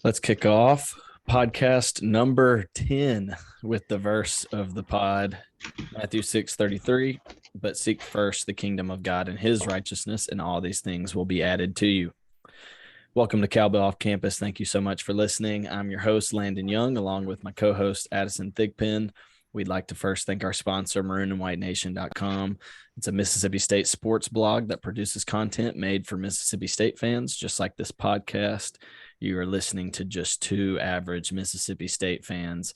Let's kick off podcast number 10 with the verse of the pod, Matthew 6:33. But seek first the kingdom of God and his righteousness, and all these things will be added to you. Welcome to Cowbell Off Campus. Thank you so much for listening. I'm your host, Landon Young, along with my co-host, Addison Thigpen. We'd like to first thank our sponsor, maroonandwhitenation.com. It's a Mississippi State sports blog that produces content made for Mississippi State fans, just like this podcast. You are listening to just two average Mississippi State fans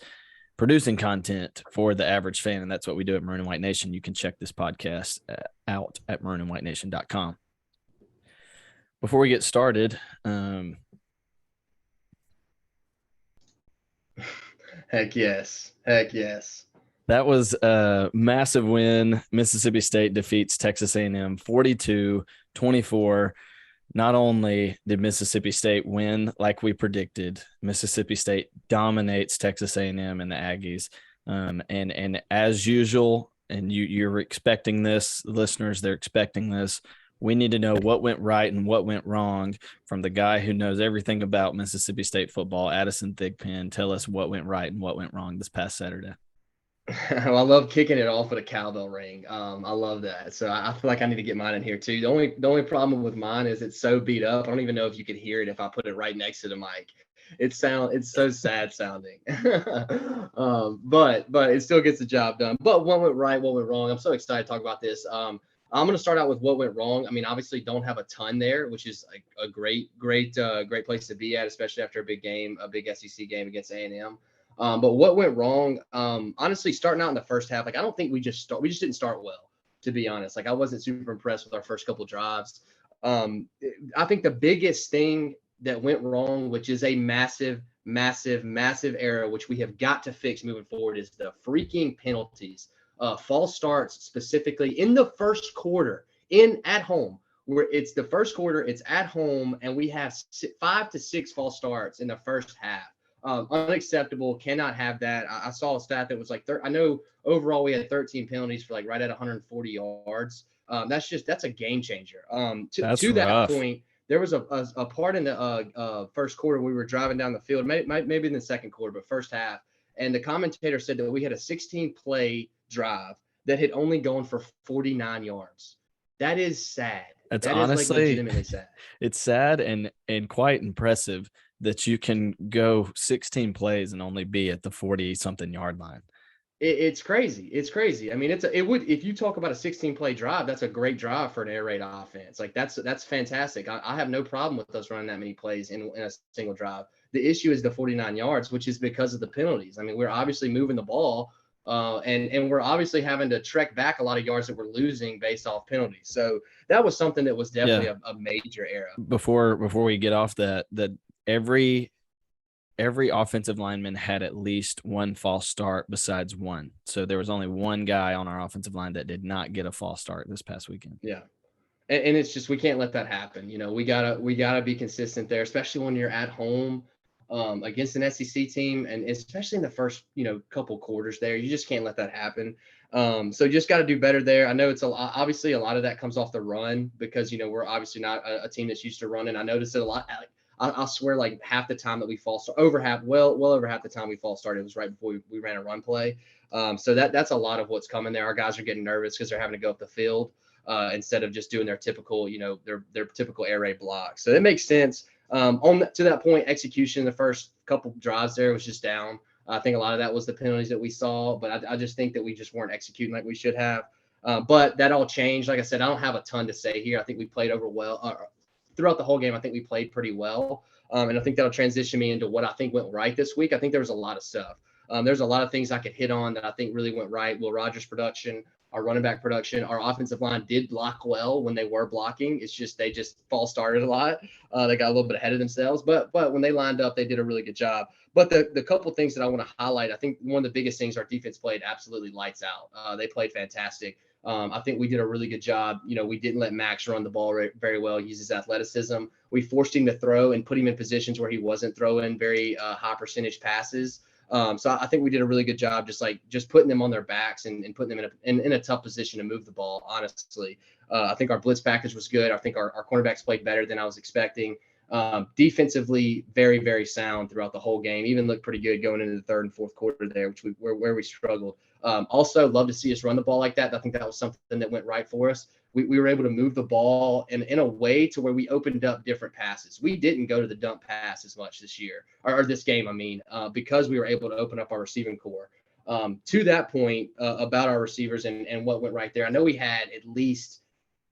producing content for the average fan, and that's what we do at Maroon and White Nation. You can check this podcast out at maroonandwhitenation.com. Before we get started, Heck yes. That was a massive win. Mississippi State defeats Texas A&M 42-24. Not only did Mississippi State win like we predicted, Mississippi State dominates Texas A&M and the Aggies. And as usual, and you're expecting this, listeners, they're expecting this. We need to know what went right and what went wrong from the guy who knows everything about Mississippi State football, Addison Thigpen. Tell us what went right and what went wrong this past Saturday. Well, I love kicking it off with a cowbell ring. I love that. So I feel like I need to get mine in here too. The only problem with mine is it's so beat up. I don't even know if you could hear it if I put it right next to the mic. It's so sad sounding. But it still gets the job done. But what went right, what went wrong? I'm so excited to talk about this. I'm going to start out with what went wrong. I mean, obviously don't have a ton there, which is a great place to be at, especially after a big game, a big SEC game against A&M. But what went wrong? Honestly, starting out in the first half, I don't think we just didn't start well, to be honest. I wasn't super impressed with our first couple drives. I think the biggest thing that went wrong, which is a massive error, which we have got to fix moving forward, is the freaking penalties. False starts specifically in the first quarter at home, where it's the first quarter, it's at home, and we have 5 to 6 false starts in the first half. Unacceptable. Cannot have that. I saw a stat that was I know overall we had 13 penalties for right at 140 yards. That's a game changer. To that point, there was a part in the first quarter we were driving down the field, maybe in the second quarter, but first half, and the commentator said that we had a 16-play drive that had only gone for 49 yards. That is sad. That honestly legitimately sad. It's sad and quite impressive that you can go 16 plays and only be at the 40-something yard line. It's crazy. I mean, if you talk about a 16-play drive, that's a great drive for an air raid offense. That's fantastic. I have no problem with us running that many plays in a single drive. The issue is the 49 yards, which is because of the penalties. I mean, we're obviously moving the ball, and we're obviously having to trek back a lot of yards that we're losing based off penalties. So that was something that was definitely a major error. Before we get off that every offensive lineman had at least one false start besides one. So there was only one guy on our offensive line that did not get a false start this past weekend. Yeah. And it's just, we can't let that happen. We gotta be consistent there, especially when you're at home against an SEC team, and especially in the first, couple quarters there. You just can't let that happen. So just got to do better there. I know it's obviously a lot of that comes off the run because, we're obviously not a team that's used to running. I noticed it a lot. I swear, half the time that we false start, over half the time we false started, it was right before we ran a run play. So that's a lot of what's coming there. Our guys are getting nervous because they're having to go up the field instead of just doing their typical, their typical air raid block. So that makes sense. To that point, execution, the first couple drives there was just down. I think a lot of that was the penalties that we saw, but I just think that we just weren't executing like we should have. But that all changed. Like I said, I don't have a ton to say here. I think we played throughout the whole game. I think we played pretty well. And I think that'll transition me into what I think went right this week. I think there was a lot of stuff. There's a lot of things I could hit on that I think really went right. Will Rogers' production, our running back production, our offensive line did block well when they were blocking. It's just they just false started a lot. They got a little bit ahead of themselves, but when they lined up, they did a really good job. But the couple things that I want to highlight, I think one of the biggest things, our defense played absolutely lights out. They played fantastic. I think we did a really good job. We didn't let Max run the ball very well. He uses athleticism. We forced him to throw and put him in positions where he wasn't throwing very high percentage passes. So I think we did a really good job just putting them on their backs and putting them in a tough position to move the ball, honestly. I think our blitz package was good. I think our cornerbacks played better than I was expecting. Defensively, very, very sound throughout the whole game. Even looked pretty good going into the third and fourth quarter there, where we struggled. Also, love to see us run the ball like that. I think that was something that went right for us. We were able to move the ball in a way to where we opened up different passes. We didn't go to the dump pass as much this year, or this game, because we were able to open up our receiving core. To that point, about our receivers and what went right there, I know we had at least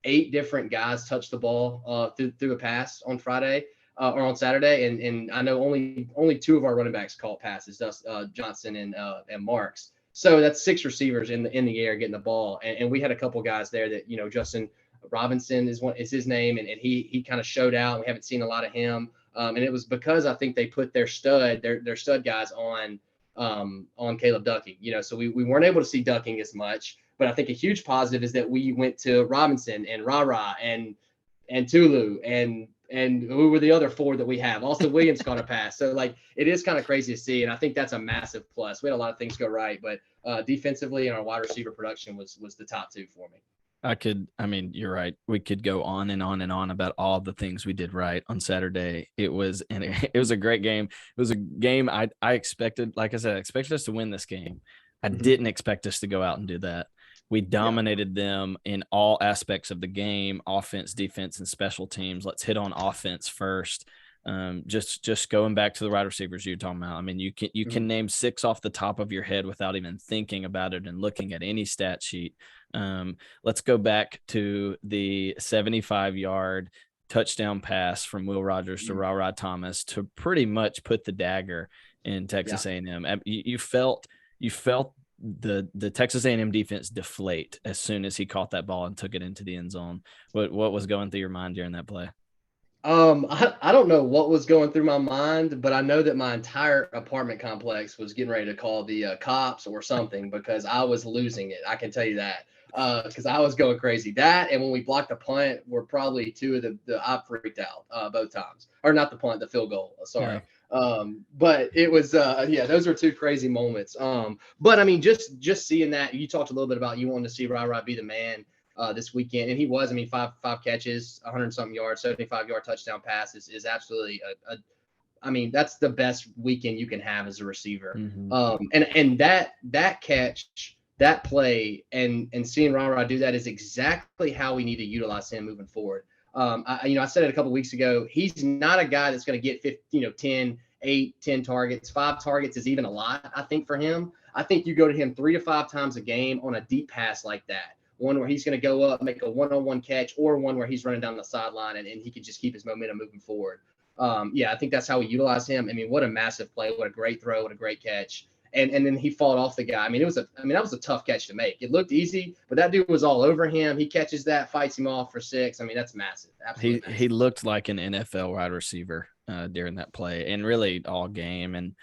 8 different guys touch the ball through a pass on Friday or on Saturday, and I know only 2 of our running backs caught passes, Johnson and Marks. So that's 6 receivers in the air getting the ball, and we had a couple guys there that Justin Robinson is his name, and he kind of showed out. We haven't seen a lot of him, and it was because I think they put their stud guys on Caleb Ducking. So we weren't able to see Ducking as much, but I think a huge positive is that we went to Robinson and Rara and Tulu and who were the other 4 that we have? Also, Williams caught a pass. So, it is kind of crazy to see, and I think that's a massive plus. We had a lot of things go right, but defensively and our wide receiver production was the top 2 for me. You're right. We could go on and on and on about all the things we did right on Saturday. It was a great game. It was a game I expected, like I said, I expected us to win this game. I didn't expect us to go out and do that. We dominated them in all aspects of the game, offense, defense, and special teams. Let's hit on offense first. Just going back to the wide receivers you're talking about. You can name 6 off the top of your head without even thinking about it and looking at any stat sheet. Let's go back to the 75-yard touchdown pass from Will Rogers to Ra Thomas to pretty much put the dagger in Texas A&M. You felt the Texas A&M defense deflate as soon as he caught that ball and took it into the end zone. What was going through your mind during that play? I don't know what was going through my mind, but I know that my entire apartment complex was getting ready to call the cops or something because I was losing it. I can tell you that because I was going crazy. That and when we blocked the punt were probably 2 of the I freaked out both times, or not the punt, the field goal. Sorry. Yeah. But it was those are 2 crazy moments. But just seeing that, you talked a little bit about you wanting to see Ra be the man this weekend, and he was. 5 catches, 100-something yards, 75-yard touchdown pass is absolutely that's the best weekend you can have as a receiver. And that catch, that play, and seeing Ra do that is exactly how we need to utilize him moving forward. I said it a couple weeks ago. He's not a guy that's going to get 10 targets. 5 targets is even a lot, I think, for him. I think you go to him 3 to 5 times a game on a deep pass like that. One where he's going to go up, make a one-on-one catch, or one where he's running down the sideline and he can just keep his momentum moving forward. I think that's how we utilize him. What a massive play. What a great throw. What a great catch. And then he fought off the guy. That was a tough catch to make. It looked easy, but that dude was all over him. He catches that, fights him off for 6. That's massive. Absolutely massive. He looked like an NFL wide receiver during that play and really all game. And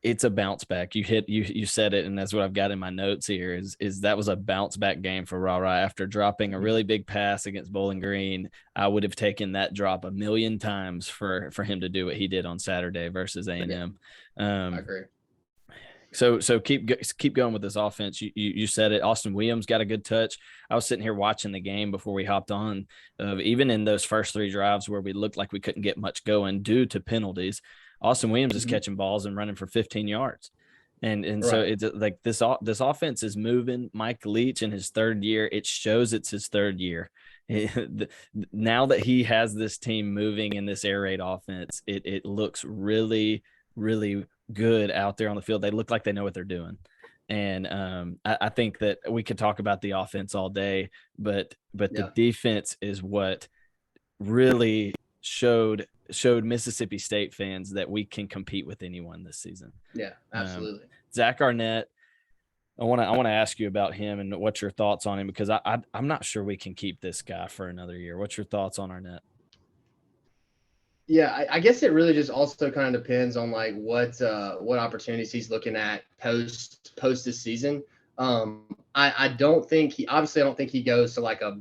it's a bounce back. You said it, and that's what I've got in my notes here is that was a bounce back game for Ra after dropping a really big pass against Bowling Green. I would have taken that drop 1,000,000 times for him to do what he did on Saturday versus A&M. I agree. So keep going with this offense. You said it. Austin Williams got a good touch. I was sitting here watching the game before we hopped on. Even in those first 3 drives where we looked like we couldn't get much going due to penalties, Austin Williams is catching balls and running for 15 yards. And right. So it's like this offense is moving. Mike Leach in his 3rd year, it shows it's his 3rd year. Now that he has this team moving in this air raid offense, it looks really, really good out there on the field. They look like they know what they're doing. And I think that we could talk about the offense all day, but the defense is what really showed Mississippi State fans that we can compete with anyone this season. Yeah, absolutely. Zach Arnett, I want to ask you about him and what's your thoughts on him, because I'm not sure we can keep this guy for another year. What's your thoughts on Arnett? Yeah, I guess it really just also kind of depends on what opportunities he's looking at post this season. I don't think he goes to a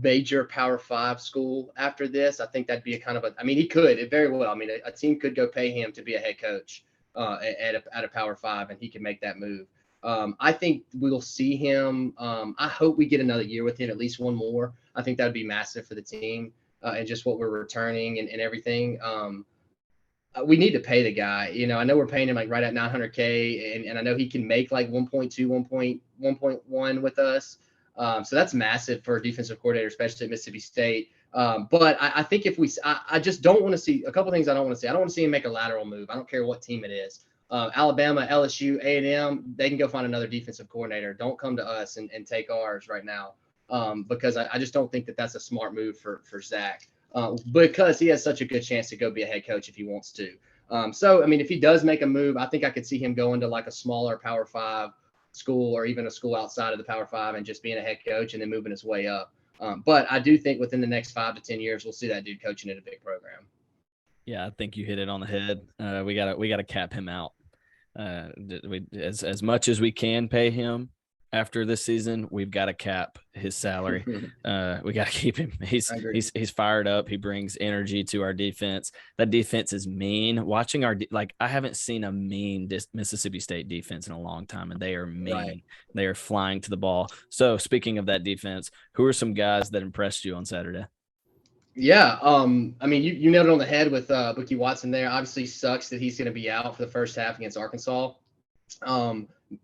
major Power 5 school after this. I think that'd be he could very well. A team could go pay him to be a head coach at a Power 5, and he can make that move. I think we'll see him. I hope we get another year with him, at least one more. I think that'd be massive for the team. and just what we're returning and everything. We need to pay the guy. I know we're paying him like right at $900K, and I know he can make like 1.2, 1.1 with us. So that's massive for a defensive coordinator, especially at Mississippi State. But I think I just don't want to see a couple things. I don't want to see. I don't want to see him make a lateral move. I don't care what team it is. Alabama, LSU, A&M, they can go find another defensive coordinator. Don't come to us and take ours right now, because I just don't think that that's a smart move for Zach. Because he has such a good chance to go be a head coach if he wants to. So, I mean, if he does make a move, I think I could see him going to like a smaller Power 5 school or even a school outside of the Power 5 and just being a head coach and then moving his way up. But I do think within the next 5 to 10 years, we'll see that dude coaching in a big program. Yeah, I think you hit it on the head. We gotta cap him out. As much as we can pay him after this season, we've got to cap his salary. We got to keep him. He's fired up. He brings energy to our defense. That defense is mean. Watching I haven't seen a mean Mississippi State defense in a long time, and they are mean. Right. They are flying to the ball. So speaking of that defense, who are some guys that impressed you on Saturday? Yeah, I mean, you nailed it on the head with Bookie Watson there. Obviously, sucks that he's going to be out for the first half against Arkansas.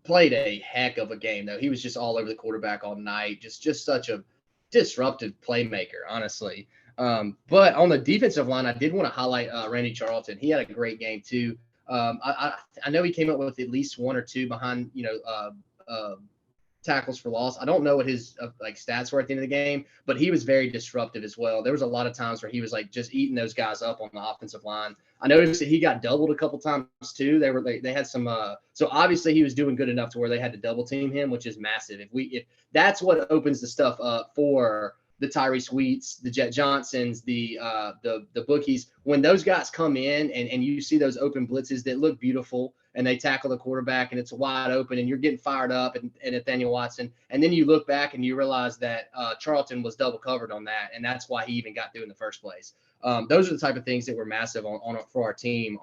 Played a heck of a game, though. He was just all over the quarterback all night. Just such a disruptive playmaker, honestly. But on the defensive line, I did want to highlight Randy Charlton. He had a great game, too. I know he came up with at least 1 or 2 behind, tackles for loss. I don't know what his stats were at the end of the game, but he was very disruptive as well. There was a lot of times where he was like just eating those guys up on the offensive line. I noticed that he got doubled a couple times too. They had some so obviously he was doing good enough to where they had to double team him, which is massive. If that's what opens the stuff up for the Tyrese Wheats, the Jet Johnsons, the bookies, when those guys come in and you see those open blitzes that look beautiful and they tackle the quarterback and it's wide open and you're getting fired up and Nathaniel Watson. And then you look back and you realize that Charlton was double covered on that. And that's why he even got through in the first place. Those are the type of things that were massive for our team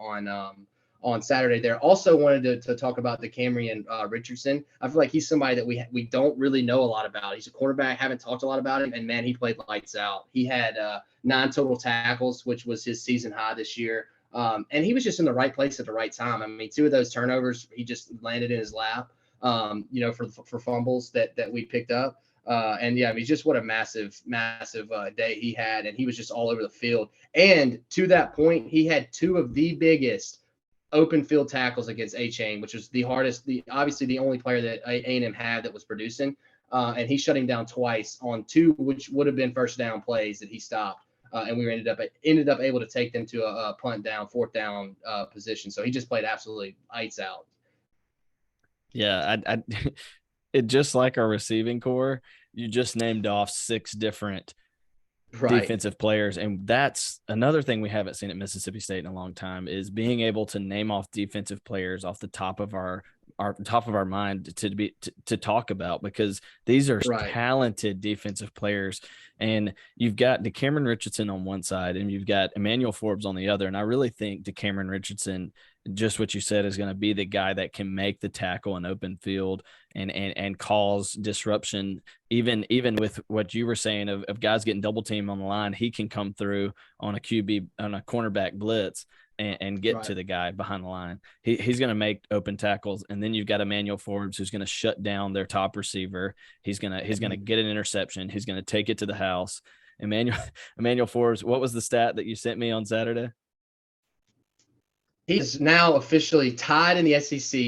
on Saturday there. Also wanted to talk about the Camryn Richardson. I feel like he's somebody that we don't really know a lot about. He's a quarterback, haven't talked a lot about him, and man, he played lights out. He had 9 total tackles, which was his season high this year. And he was just in the right place at the right time. I mean, 2 of those turnovers, he just landed in his lap, for fumbles that we picked up. And yeah, I mean, just what a massive day he had. And he was just all over the field. And to that point, he had 2 of the biggest open field tackles against A-Chain, which was the hardest, obviously the only player that A&M had that was producing. And he shut him down twice on 2, which would have been first down plays that he stopped. And we ended up able to take them to a punt down, 4th down position. So he just played absolutely lights out. Yeah, it just like our receiving core, you just named off 6 different defensive players, and that's another thing we haven't seen at Mississippi State in a long time is being able to name off defensive players off the top of our mind to talk about, because these are talented defensive players. And you've got Camryn Richardson on one side and you've got Emmanuel Forbes on the other. And I really think Camryn Richardson, just what you said, is going to be the guy that can make the tackle in open field and cause disruption. Even with what you were saying of guys getting double team on the line, he can come through on a cornerback blitz and get to the guy behind the line. He's going to make open tackles. And then you've got Emmanuel Forbes, who's going to shut down their top receiver. He's going to get an interception. He's going to take it to the house. Emmanuel Forbes, what was the stat that you sent me on Saturday? He's now officially tied in the SEC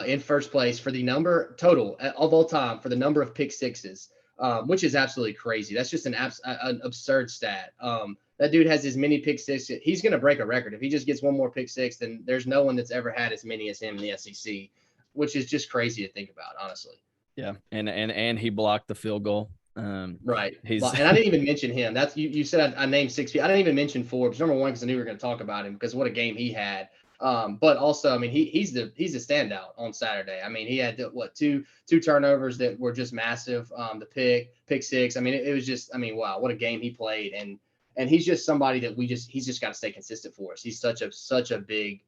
in first place for the number total of all time for the number of pick sixes, which is absolutely crazy. That's just an absurd stat. That dude has as many pick sixes. He's going to break a record. If he just gets one more pick six, then there's no one that's ever had as many as him in the SEC, which is just crazy to think about, honestly. Yeah, and he blocked the field goal. Right. And I didn't even mention him. That's you said I named 6 people. I didn't even mention Forbes, number one, because I knew we were going to talk about him because what a game he had. But also, I mean, he's the standout on Saturday. I mean, he had two turnovers that were just massive. The pick six. I mean, it was just, I mean, wow, what a game he played. And he's just somebody that he's just got to stay consistent for us. He's such a big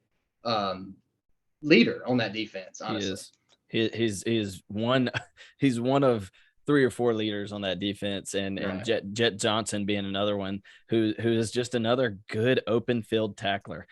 leader on that defense, honestly. He's one of three or four leaders on that defense, and Jet Johnson being another one who is just another good open field tackler.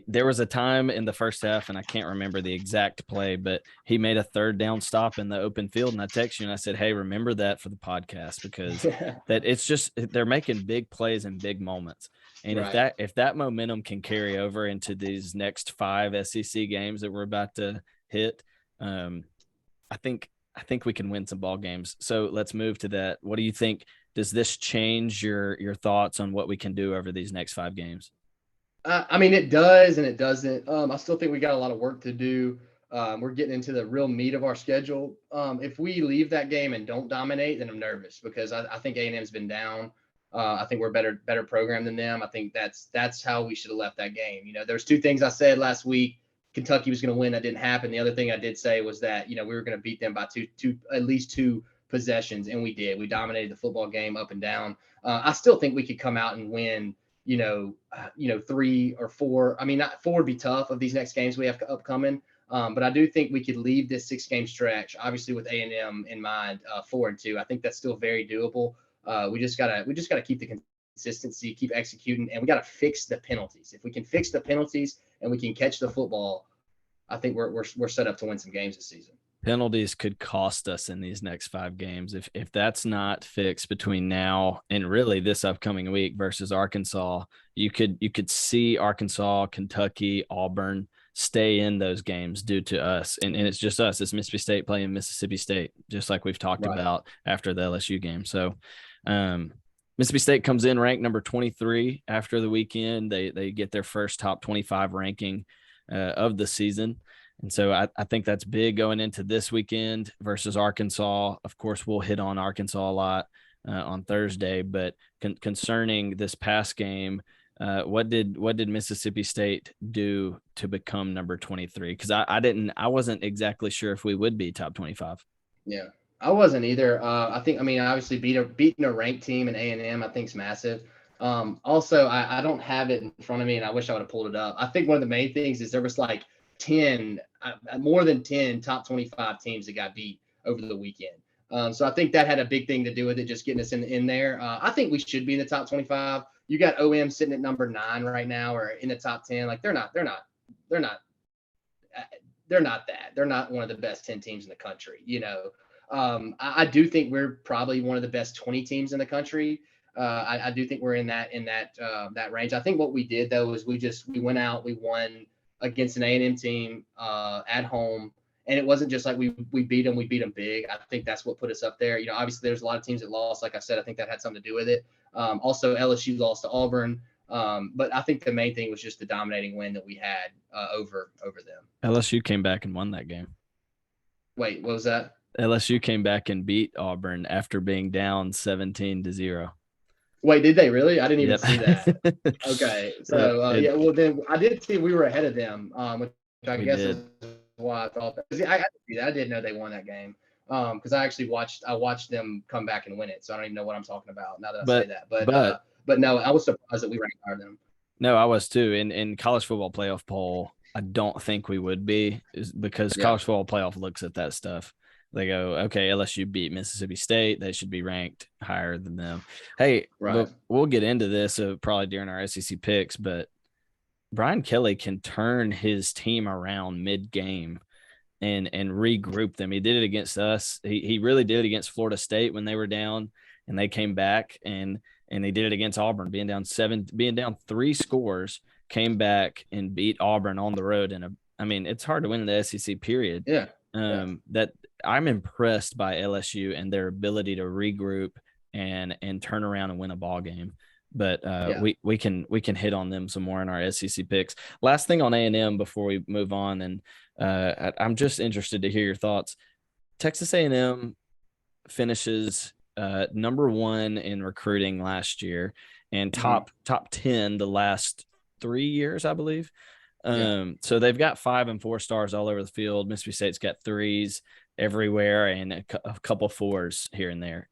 There was a time in the first half, and I can't remember the exact play, but he made a third down stop in the open field, and I texted you and I said, "Hey, remember that for the podcast, because that it's just they're making big plays in big moments." And if that momentum can carry over into these next 5 SEC games that we're about to hit, I think we can win some ball games. So let's move to that. What do you think? Does this change your thoughts on what we can do over these next 5 games? I mean, it does and it doesn't. I still think we got a lot of work to do. We're getting into the real meat of our schedule. If we leave that game and don't dominate, then I'm nervous, because I think A&M's been down. I think we're better program than them. I think that's how we should have left that game. There's 2 things I said last week. Kentucky was going to win. That didn't happen. The other thing I did say was that, we were going to beat them by at least 2 possessions, and we did. We dominated the football game up and down. I still think we could come out and win, 3 or 4. I mean, not 4 would be tough of these next games we have upcoming. But I do think we could leave this 6-game stretch, obviously with A&M in mind, 4-2. I think that's still very doable. We just gotta keep the consistency, keep executing, and we gotta fix the penalties. If we can fix the penalties and we can catch the football, I think we're set up to win some games this season. Penalties could cost us in these next 5 games if that's not fixed between now and really this upcoming week versus Arkansas. You could see Arkansas, Kentucky, Auburn stay in those games due to us, and it's just us. It's Mississippi State playing Mississippi State, just like we've talked about after the LSU game. So Mississippi State comes in ranked number 23 after the weekend. They get their first top 25 ranking of the season. And so I think that's big going into this weekend versus Arkansas. Of course, we'll hit on Arkansas a lot on Thursday, but concerning this past game, what did Mississippi State do to become number 23? Because I wasn't exactly sure if we would be top 25. Yeah, I wasn't either. Obviously beating a ranked team in A&M, I think is massive. Also, I don't have it in front of me, and I wish I would have pulled it up. I think one of the main things is there was like more than 10 top 25 teams that got beat over the weekend. So I think that had a big thing to do with it, just getting us in there. I think we should be in the top 25. You got OM sitting at number 9 right now, or in the top 10. Like they're not that. They're not one of the best 10 teams in the country. I do think we're probably one of the best 20 teams in the country. I do think we're in that range. I think what we did though is we went out, we won against an A&M team at home, and it wasn't just like we beat them big. I think that's what put us up there. Obviously there's a lot of teams that lost. Like I said, I think that had something to do with it. Also LSU lost to Auburn, but I think the main thing was just the dominating win that we had over them. LSU came back and won that game. Wait, what was that? LSU came back and beat Auburn after being down 17-0. Wait, did they really? I didn't even see that. Okay. So, well, then I did see we were ahead of them, which I guess is why I thought that. I didn't know they won that game because I actually watched them come back and win it. So I don't even know what I'm talking about now that I say that. But no, I was surprised that we ranked higher than them. No, I was too. In college football playoff poll, I don't think we would be, because college football playoff looks at that stuff. They go, okay, LSU beat Mississippi State. They should be ranked higher than them. Hey, we'll get into this probably during our SEC picks, but Brian Kelly can turn his team around mid-game and regroup them. He did it against us. He really did it against Florida State when they were down and they came back, and he did it against Auburn, being down 3 scores, came back and beat Auburn on the road. And it's hard to win in the SEC period. Yeah. That I'm impressed by LSU and their ability to regroup and turn around and win a ball game. But we can hit on them some more in our SEC picks. Last thing on A&M before we move on, and I'm just interested to hear your thoughts. Texas A&M finishes number 1 in recruiting last year and top 10 the last 3 years, I believe. So they've got 5 and 4 stars all over the field. Mississippi State's got 3s everywhere and a couple 4s here and there.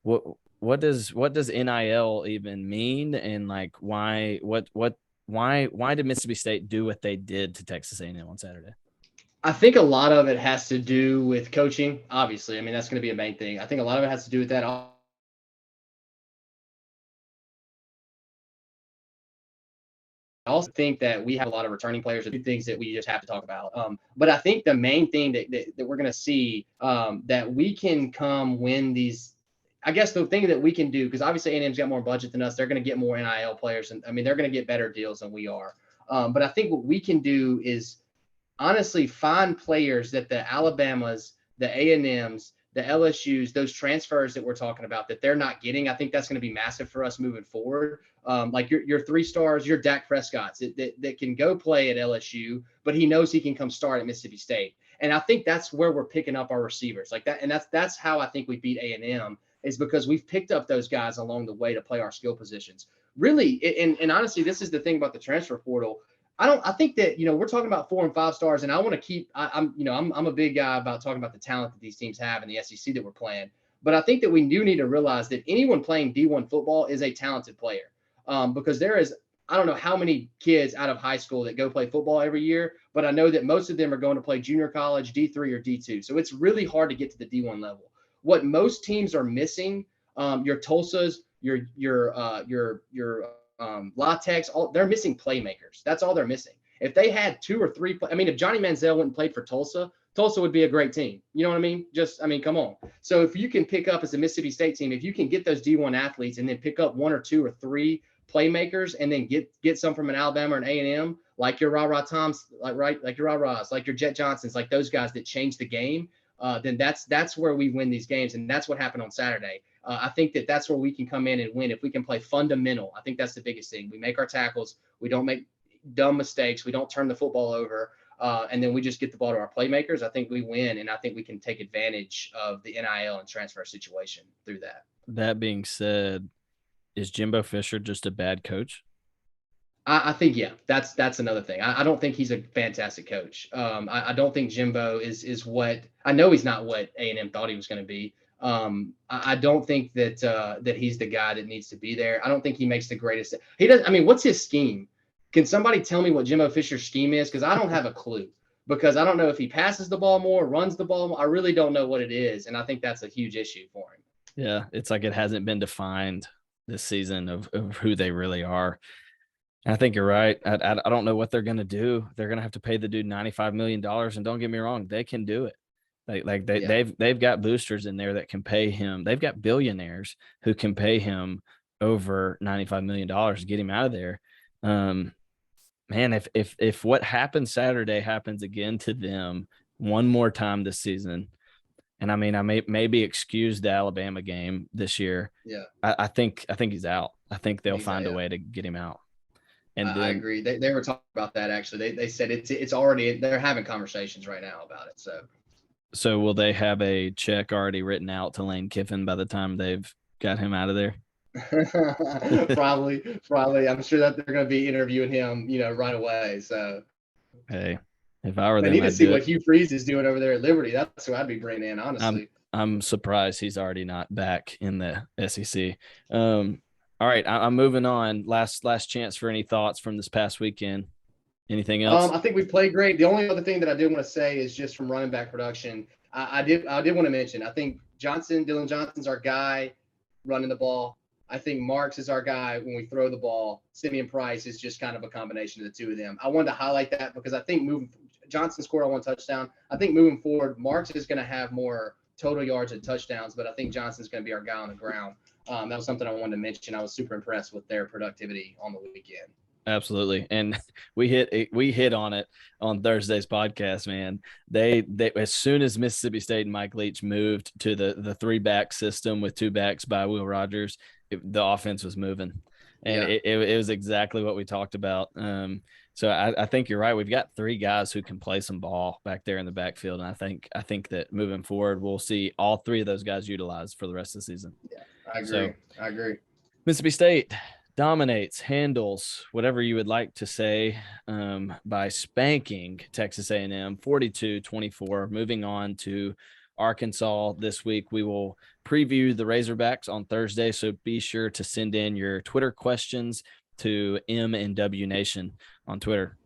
What does NIL even mean? And like, why did Mississippi State do what they did to Texas A&M on Saturday? I think a lot of it has to do with coaching. Obviously, I mean that's going to be a main thing. I think a lot of it has to do with that. I also think that we have a lot of returning players that do things that we just have to talk about. But I think the main thing that we're going to see that we can come win these. I guess the thing that we can do, because obviously A&M's got more budget than us, they're going to get more NIL players, and I mean they're going to get better deals than we are. But I think what we can do is honestly find players that the Alabamas, the A&Ms, the LSUs, those transfers that we're talking about that they're not getting. I think that's going to be massive for us moving forward. Like your 3 stars, your Dak Prescott's that can go play at LSU, but he knows he can come start at Mississippi State. And I think that's where we're picking up our receivers like that. And that's how I think we beat A&M is because we've picked up those guys along the way to play our skill positions. Really, and honestly, this is the thing about the transfer portal. I think that, we're talking about 4 and 5 stars, and I want to keep, I'm a big guy about talking about the talent that these teams have in the SEC that we're playing. But I think that we do need to realize that anyone playing D1 football is a talented player, because I don't know how many kids out of high school that go play football every year, but I know that most of them are going to play junior college, D3 or D2. So it's really hard to get to the D1 level. What most teams are missing, your Tulsas, your Latex, they're missing playmakers. That's all they're missing. If they had 2 or 3, if Johnny Manziel went and played for Tulsa, Tulsa would be a great team. You know what I mean? Come on. So if you can pick up as a Mississippi State team, if you can get those D1 athletes and then pick up 1 or 2 or 3 playmakers and then get some from an Alabama or an A&M, like your Ra Toms, like your Ra-Ra's, like your Jet Johnsons, like those guys that change the game, then that's where we win these games. And that's what happened on Saturday. I think that's where we can come in and win if we can play fundamental. I think that's the biggest thing. We make our tackles. We don't make dumb mistakes. We don't turn the football over. And then we just get the ball to our playmakers. I think we win, and I think we can take advantage of the NIL and transfer situation through that. That being said, is Jimbo Fisher just a bad coach? I think, yeah, that's another thing. I don't think he's a fantastic coach. I don't think Jimbo is what – I know he's not what A&M thought he was going to be. I don't think that he's the guy that needs to be there. I don't think he makes the greatest. He does. I mean, what's his scheme? Can somebody tell me what Jimbo Fisher's scheme is? Because I don't have a clue. Because I don't know if he passes the ball more, runs the ball more. I really don't know what it is, and I think that's a huge issue for him. Yeah, it's like it hasn't been defined this season of who they really are. And I think you're right. I don't know what they're going to do. They're going to have to pay the dude $95 million, and don't get me wrong, they can do it. They've got boosters in there that can pay him. They've got billionaires who can pay him over $95 million to get him out of there. Man, if what happened Saturday happens again to them one more time this season, and I mean I maybe excuse the Alabama game this year. Yeah, I think he's out. I think they'll find a way to get him out. And I agree. They were talking about that actually. They said it's already, they're having conversations right now about it. So will they have a check already written out to Lane Kiffin by the time they've got him out of there? Probably. I'm sure that they're going to be interviewing him, right away. So, hey, if I were them, I need to see what Hugh Freeze is doing over there at Liberty. That's who I'd be bringing in, honestly. I'm surprised he's already not back in the SEC. All right, I'm moving on. Last chance for any thoughts from this past weekend. Anything else? I think we played great. The only other thing that I did want to say is just from running back production. I did want to mention, I think Dylan Johnson's our guy running the ball. I think Marks is our guy when we throw the ball. Simeon Price is just kind of a combination of the two of them. I wanted to highlight that because I think Johnson scored on 1 touchdown. I think moving forward, Marks is going to have more total yards and touchdowns, but I think Johnson's going to be our guy on the ground. That was something I wanted to mention. I was super impressed with their productivity on the weekend. Absolutely. And we hit on it on Thursday's podcast, man. They as soon as Mississippi State and Mike Leach moved to the 3-back system with 2 backs by Will Rogers, the offense was moving. And it was exactly what we talked about. So I think you're right. We've got 3 guys who can play some ball back there in the backfield. And I think that moving forward, we'll see all 3 of those guys utilized for the rest of the season. Yeah, I agree. Mississippi State dominates, handles, whatever you would like to say, by spanking Texas A&M 42-24. Moving on to Arkansas this week. We will preview the Razorbacks on Thursday, so be sure to send in your Twitter questions to M&W Nation on Twitter.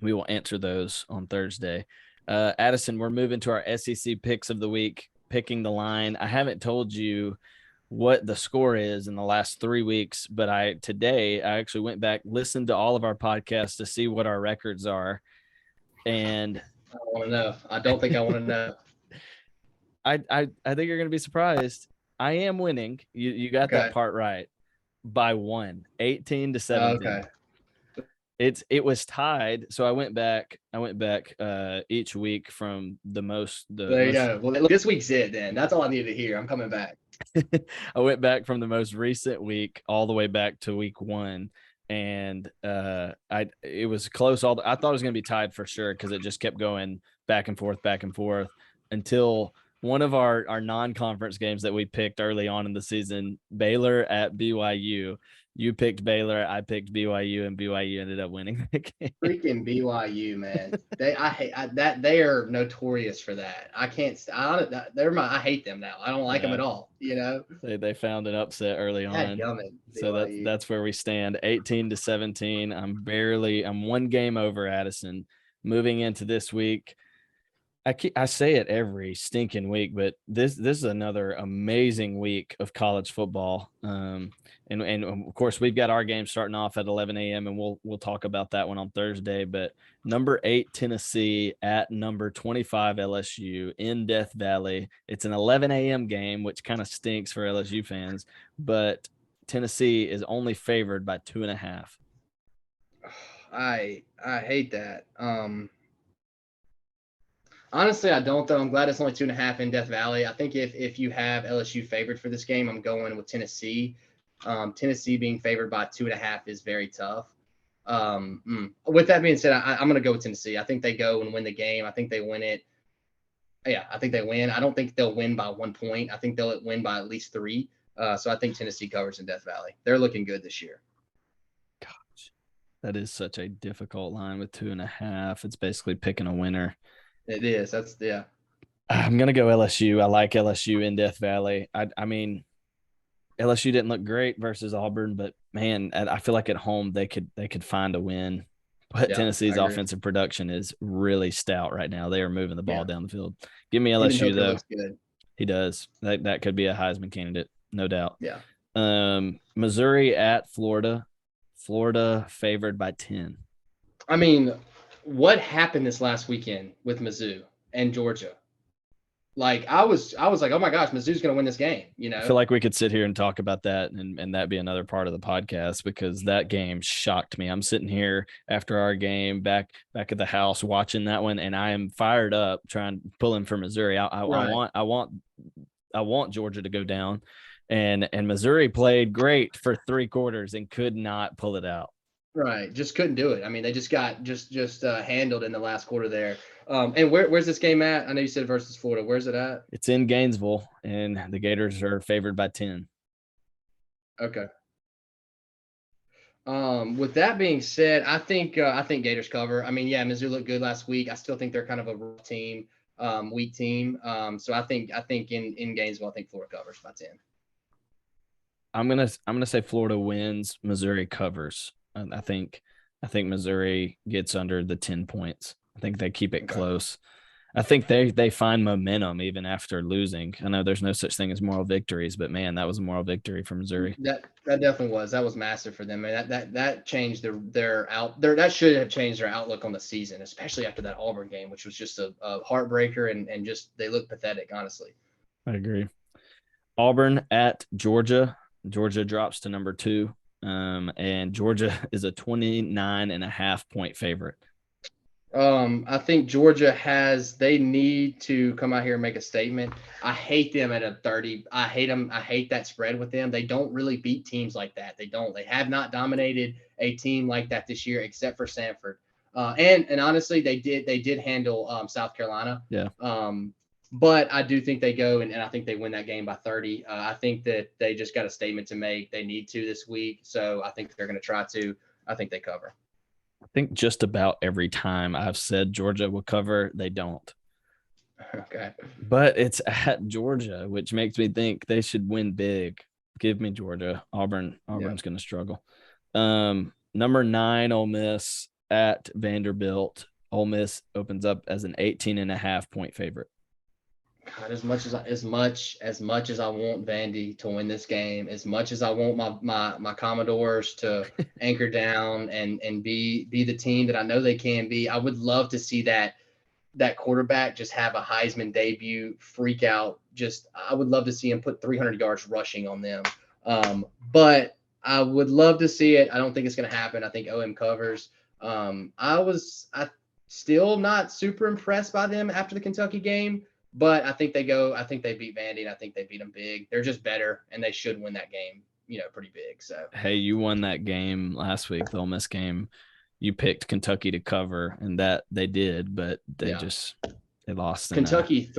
We will answer those on Thursday. Addison, we're moving to our SEC picks of the week, picking the line. I haven't told you what the score is in the last 3 weeks, but today I actually went back, listened to all of our podcasts to see what our records are. And I want to know. I don't think I want to know. I think you're going to be surprised. I am winning. You got that part right by 18-17. Okay. It was tied, so I went back each week from the most. There you go. Well, this week's it. Then that's all I needed to hear. I'm coming back. I went back from the most recent week all the way back to week 1, and it was close. I thought it was going to be tied for sure because it just kept going back and forth until one of our non-conference games that we picked early on in the season, Baylor at BYU. You picked Baylor, I picked BYU, and BYU ended up winning the game. Freaking BYU, man! I hate that. They are notorious for that. I hate them now. I don't like them at all. You know. They found an upset early on. So that's where we stand. 18-17. I'm one game over Addison. Moving into this week, I say it every stinking week, but this is another amazing week of college football. And of course we've got our game starting off at 11 a.m. and we'll talk about that one on Thursday. But number 8 Tennessee at number 25 LSU in Death Valley. It's an 11 a.m. game, which kind of stinks for LSU fans, but Tennessee is only favored by 2.5. I hate that. Honestly, I don't, though. I'm glad it's only 2.5 in Death Valley. I think if you have LSU favored for this game, I'm going with Tennessee. Tennessee being favored by 2.5 is very tough. With that being said, I'm going to go with Tennessee. I think they go and win the game. I think they win it. Yeah, I think they win. I don't think they'll win by 1 point. I think they'll win by at least 3. So I think Tennessee covers in Death Valley. They're looking good this year. Gosh, that is such a difficult line with 2.5. It's basically picking a winner. It is. Yeah. I'm gonna go LSU. I like LSU in Death Valley. I mean, LSU didn't look great versus Auburn, but man, I feel like at home they could find a win. But Tennessee's offensive production is really stout right now. They are moving the ball down the field. Give me LSU though. He does. That could be a Heisman candidate, no doubt. Yeah. Missouri at Florida. Florida favored by 10. I mean, what happened this last weekend with Mizzou and Georgia? Like I was like, oh my gosh, Mizzou's going to win this game. You know, I feel like we could sit here and talk about that and that be another part of the podcast because that game shocked me. I'm sitting here after our game back at the house watching that one, and I am fired up pulling for Missouri. I want Georgia to go down, and Missouri played great for 3 quarters and could not pull it out. Right. Just couldn't do it. I mean, they just got handled in the last quarter there. And where's this game at? I know you said versus Florida. Where's it at? It's in Gainesville, and the Gators are favored by 10. Okay. With that being said, I think Gators cover. I mean, yeah, Mizzou looked good last week. I still think they're kind of a rough team, weak team. So I think in Gainesville, I think Florida covers by 10. I'm gonna say Florida wins. Missouri covers. I think Missouri gets under the 10 points. I think they keep it close. I think they find momentum even after losing. I know there's no such thing as moral victories, but man, that was a moral victory for Missouri. That definitely was. That was massive for them. And that changed that should have changed their outlook on the season, especially after that Auburn game, which was just a heartbreaker and just they look pathetic, honestly. I agree. Auburn at Georgia. Georgia drops to number 2. And Georgia is a 29.5 point favorite. I think Georgia they need to come out here and make a statement. I hate them at a 30. I hate them. I hate that spread with them. They don't really beat teams like that. They have not dominated a team like that this year, except for Sanford. And honestly, they did handle South Carolina. Yeah. But I do think they go and I think they win that game by 30. I think that they just got a statement to make. They need to this week. So I think they're going to try to. I think they cover. I think just about every time I've said Georgia will cover, they don't. Okay. But it's at Georgia, which makes me think they should win big. Give me Georgia. Auburn's going to struggle. Number 9, Ole Miss at Vanderbilt. Ole Miss opens up as an 18.5-point favorite. God, as much as I want Vandy to win this game, as much as I want my Commodores to anchor down and be the team that I know they can be, I would love to see that quarterback just have a Heisman debut, freak out. I would love to see him put 300 yards rushing on them. But I would love to see it. I don't think it's going to happen. I think OM covers. I still not super impressed by them after the Kentucky game. But I think they beat Vandy, and I think they beat them big. They're just better, and they should win that game, pretty big. So, hey, you won that game last week, the Ole Miss game. You picked Kentucky to cover, and that they did, but they lost. Kentucky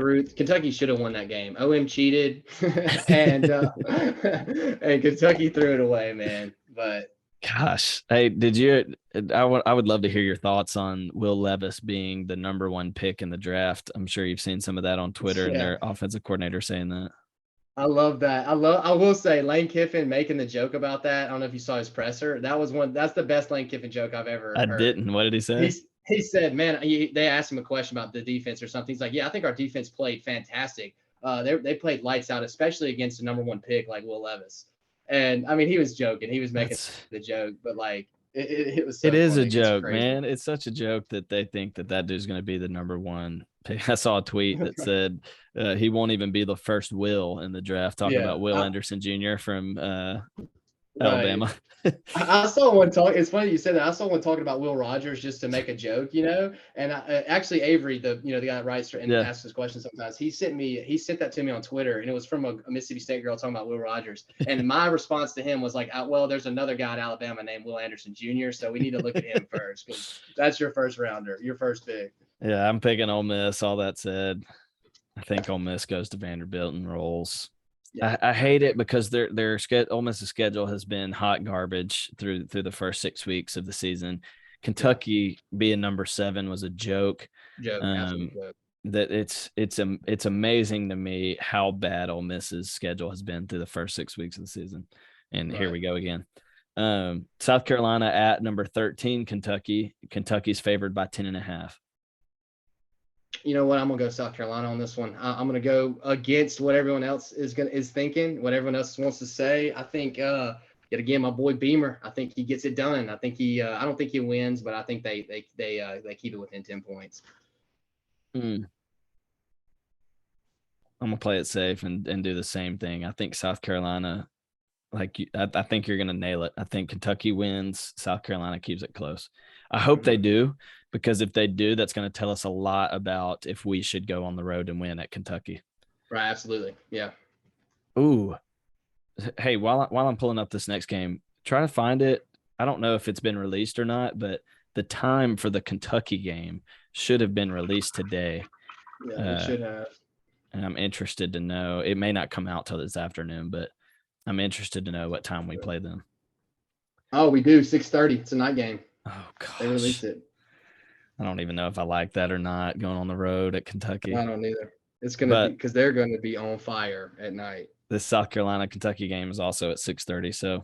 should have won that game. OM cheated, and and Kentucky threw it away, man. But gosh, hey, I would love to hear your thoughts on Will Levis being the number 1 pick in the draft. I'm sure you've seen some of that on Twitter and their offensive coordinator saying that. I love that. I will say Lane Kiffin making the joke about that. I don't know if you saw his presser. That's the best Lane Kiffin joke I've ever heard. I didn't. What did he say? He said, man, they asked him a question about the defense or something. He's like, yeah, I think our defense played fantastic. They played lights out, especially against the number 1 pick like Will Levis. And I mean, he was joking. He was making the joke, but like it was. It is a joke, man. It's such a joke that they think that dude's going to be the number 1 pick. I saw a tweet that said he won't even be the first Will in the draft. Talking about Will Anderson Jr. from Alabama. I saw one talk. It's funny you said that. I saw one talking about Will Rogers just to make a joke, And actually, Avery, the guy that writes and asks his questions sometimes, he sent that to me on Twitter, and it was from a Mississippi State girl talking about Will Rogers. And my response to him was like, well, there's another guy in Alabama named Will Anderson Jr., so we need to look at him first because that's your first rounder, your first pick. Yeah, I'm picking Ole Miss. All that said, I think Ole Miss goes to Vanderbilt and rolls. Yeah. I hate it because their Ole Miss's schedule has been hot garbage through the first 6 weeks of the season. Kentucky being number 7 was a joke. That it's amazing to me how bad Ole Miss's schedule has been through the first 6 weeks of the season. And here we go again. South Carolina at number 13, Kentucky. Kentucky's favored by 10.5. You know what? I'm gonna go South Carolina on this one. I'm gonna go against what everyone else is thinking, what everyone else wants to say. I think yet again, my boy Beamer. I think he gets it done. I think I don't think he wins, but I think they keep it within 10 points. I'm gonna play it safe and do the same thing. I think South Carolina, I think you're gonna nail it. I think Kentucky wins. South Carolina keeps it close. I hope they do. Because if they do, that's going to tell us a lot about if we should go on the road and win at Kentucky. Right, absolutely. Yeah. Ooh. Hey, while I'm pulling up this next game, try to find it. I don't know if it's been released or not, but the time for the Kentucky game should have been released today. Yeah, it should have. And I'm interested to know. It may not come out till this afternoon, but I'm interested to know what time we play them. Oh, we do. 6:30. It's a night game. Oh, gosh. They released it. I don't even know if I like that or not, going on the road at Kentucky. I don't either. It's going to be because they're going to be on fire at night. This South Carolina-Kentucky game is also at 6:30, so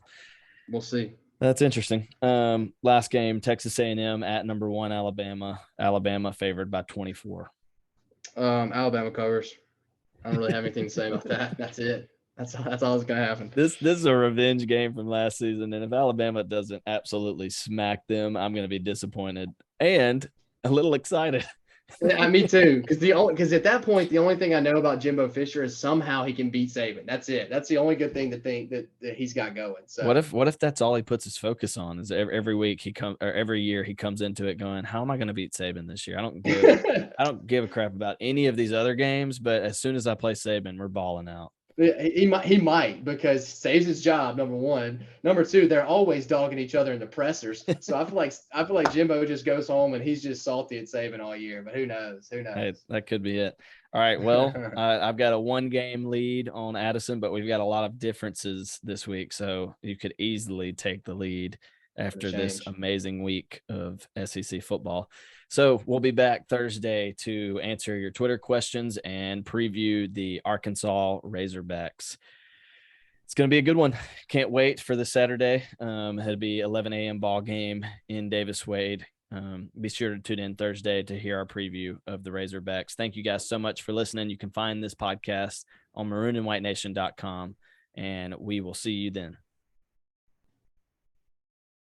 we'll see. That's interesting. Last game, Texas A&M at number 1, Alabama. Alabama favored by 24. Alabama covers. I don't really have anything to say about that. That's it. That's all that's going to happen. This is a revenge game from last season, and if Alabama doesn't absolutely smack them, I'm going to be disappointed and a little excited. Yeah, me too. Because at that point, the only thing I know about Jimbo Fisher is somehow he can beat Saban. That's it. That's the only good thing to think that he's got going. So what if that's all he puts his focus on? Is every year he comes into it going, how am I going to beat Saban this year? I don't give a crap about any of these other games, but as soon as I play Saban, we're balling out. He might because saves his job, number one. Number two, they're always dogging each other in the pressers. So I feel like Jimbo just goes home and he's just salty at Saban all year. But who knows? Hey, that could be it. All right. Well, I've got a 1-game lead on Addison, but we've got a lot of differences this week. So you could easily take the lead after this amazing week of SEC football. So we'll be back Thursday to answer your Twitter questions and preview the Arkansas Razorbacks. It's going to be a good one. Can't wait for the Saturday. It'll be 11 a.m. ball game in Davis Wade. Be sure to tune in Thursday to hear our preview of the Razorbacks. Thank you guys so much for listening. You can find this podcast on maroonandwhitenation.com, and we will see you then.